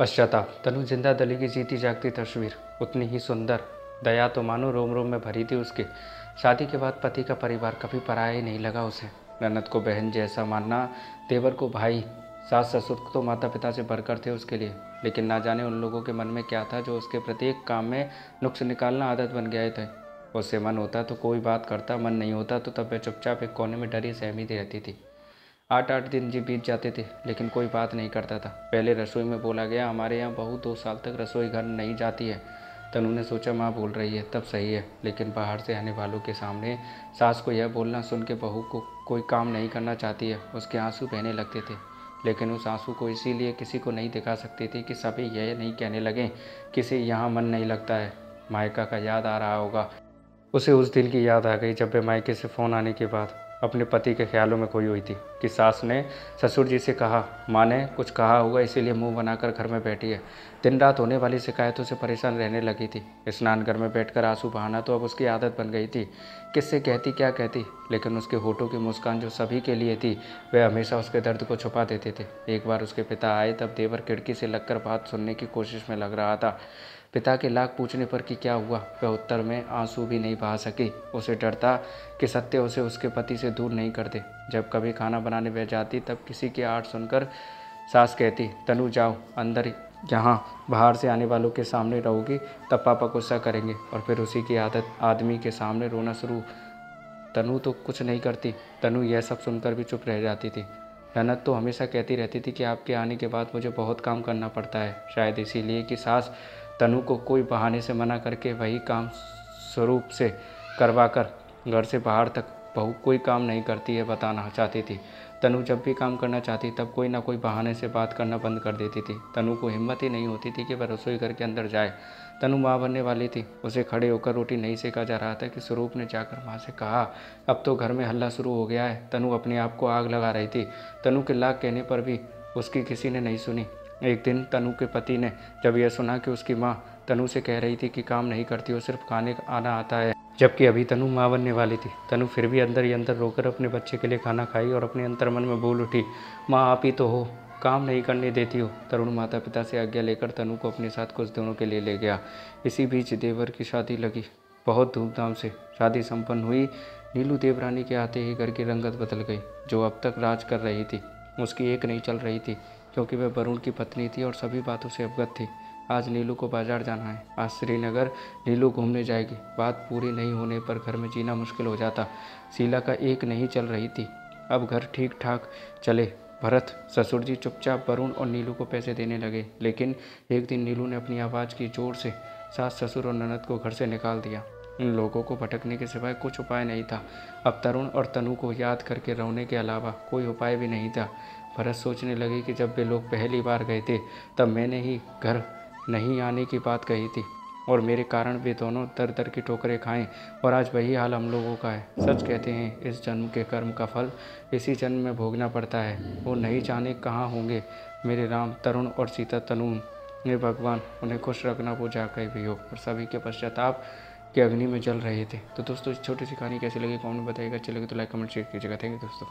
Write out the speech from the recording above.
पश्चाताप। तनु जिंदा दली की जीती जागती तस्वीर उतनी ही सुंदर। दया तो मानो रोम रोम में भरी थी उसके। शादी के बाद पति का परिवार कभी पराया ही नहीं लगा उसे। ननद को बहन जैसा मानना, देवर को भाई, सास ससुर तो माता पिता से बढ़कर थे उसके लिए। लेकिन ना जाने उन लोगों के मन में क्या था जो उसके प्रत्येक काम में नुक्स निकालना आदत बन गए थे। उससे मन होता तो कोई बात करता, मन नहीं होता तो तब वह चुपचाप एक कोने में डरी सहमी रहती थी। 8-8 दिन जी बीत जाते थे लेकिन कोई बात नहीं करता था। पहले रसोई में बोला गया, हमारे यहाँ बहू 2 साल तक रसोई घर नहीं जाती है। तनु ने सोचा माँ बोल रही है तब सही है, लेकिन बाहर से आने वालों के सामने सास को यह बोलना सुन के बहू को कोई काम नहीं करना चाहती है, उसके आंसू बहने लगते थे। लेकिन उस आंसू को इसीलिए किसी को नहीं दिखा सकती थी कि सभी यह नहीं कहने लगें किसी यहाँ मन नहीं लगता है। मायका का याद आ रहा होगा उसे। उस दिन की याद आ गई जब वह मायके से फ़ोन आने के बाद अपने पति के ख्यालों में खोई हुई थी कि सास ने ससुर जी से कहा, माँ ने कुछ कहा होगा इसीलिए मुंह बनाकर घर में बैठी है। दिन रात होने वाली शिकायतों से परेशान रहने लगी थी। स्नान घर में बैठकर आंसू बहाना तो अब उसकी आदत बन गई थी। किससे कहती क्या कहती, लेकिन उसके होठों की मुस्कान जो सभी के लिए थी वह हमेशा उसके दर्द को छुपा देते थे। एक बार उसके पिता आए तब देवर खिड़की से लगकर बात सुनने की कोशिश में लग रहा था। पिता के लाख पूछने पर कि क्या हुआ, वह उत्तर में आंसू भी नहीं बहा सकी। उसे डर था कि सत्य उसे उसके पति से दूर नहीं कर दे। जब कभी खाना बनाने बैठ जाती तब किसी की आड़ सुनकर सास कहती, तनु जाओ अंदर, यहाँ बाहर से आने वालों के सामने रहोगी तब पापा गुस्सा करेंगे। और फिर उसी की आदत, आदमी के सामने रोना शुरू। तनु तो कुछ नहीं करती। तनु यह सब सुनकर भी चुप रह जाती थी। ननद तो हमेशा कहती रहती थी कि आपके आने के बाद मुझे बहुत काम करना पड़ता है, शायद इसीलिए कि सास तनु को कोई बहाने से मना करके वही काम स्वरूप से करवा कर घर से बाहर तक बहू कोई काम नहीं करती है बताना चाहती थी। तनु जब भी काम करना चाहती तब कोई ना कोई बहाने से बात करना बंद कर देती थी। तनु को हिम्मत ही नहीं होती थी कि वह रसोई घर के अंदर जाए। तनु माँ बनने वाली थी, उसे खड़े होकर रोटी नहीं सेका जा रहा था कि स्वरूप ने जाकर माँ से कहा, अब तो घर में हल्ला शुरू हो गया है। तनु अपने आप को आग लगा रही थी। तनु के लाख कहने पर भी उसकी किसी ने नहीं सुनी। एक दिन तनु के पति ने जब यह सुना कि उसकी माँ तनु से कह रही थी कि काम नहीं करती हो, सिर्फ खाने आना आता है, जबकि अभी तनु माँ बनने वाली थी, तनु फिर भी अंदर ही अंदर रोकर अपने बच्चे के लिए खाना खाई और अपने अंतर मन में बोल उठी, माँ आप ही तो हो, काम नहीं करने देती हो। तरुण माता पिता से आज्ञा लेकर तनु को अपने साथ कुछ दिनों के लिए ले गया। इसी बीच देवर की शादी लगी। बहुत धूमधाम से शादी संपन्न हुई। नीलू देवरानी के आते ही घर की रंगत बदल गई। जो अब तक राज कर रही थी उसकी एक नहीं चल रही थी, क्योंकि वह वरुण की पत्नी थी और सभी बातों से अवगत थी। आज नीलू को बाजार जाना है, आज श्रीनगर नीलू घूमने जाएगी। बात पूरी नहीं होने पर घर में जीना मुश्किल हो जाता। शीला का एक नहीं चल रही थी, अब घर ठीक ठाक चले। भरत ससुर जी चुपचाप वरुण और नीलू को पैसे देने लगे। लेकिन एक दिन नीलू ने अपनी आवाज़ की जोर से सास ससुर और ननद को घर से निकाल दिया। उन लोगों को भटकने के सिवाय कुछ उपाय नहीं था। अब तरुण और तनु को याद करके रोने के अलावा कोई उपाय भी नहीं था। भरत सोचने लगे कि जब वे लोग पहली बार गए थे तब मैंने ही घर नहीं आने की बात कही थी और मेरे कारण वे दोनों दर दर की ठोकरें खाएं, और आज वही हाल हम लोगों का है। सच कहते हैं इस जन्म के कर्म का फल इसी जन्म में भोगना पड़ता है। वो नहीं जाने कहाँ होंगे मेरे राम। तरुण और सीता तनु ने भगवान उन्हें खुश रखना, वो जा गए भी हो और सभी के पश्चाताप के अग्नि में जल रहे थे। तो दोस्तों इस छोटी सी कहानी कैसी लगी कमेंट में बताइएगा। अच्छी लगी तो लाइक कमेंट शेयर कीजिएगा। थैंक यू दोस्तों।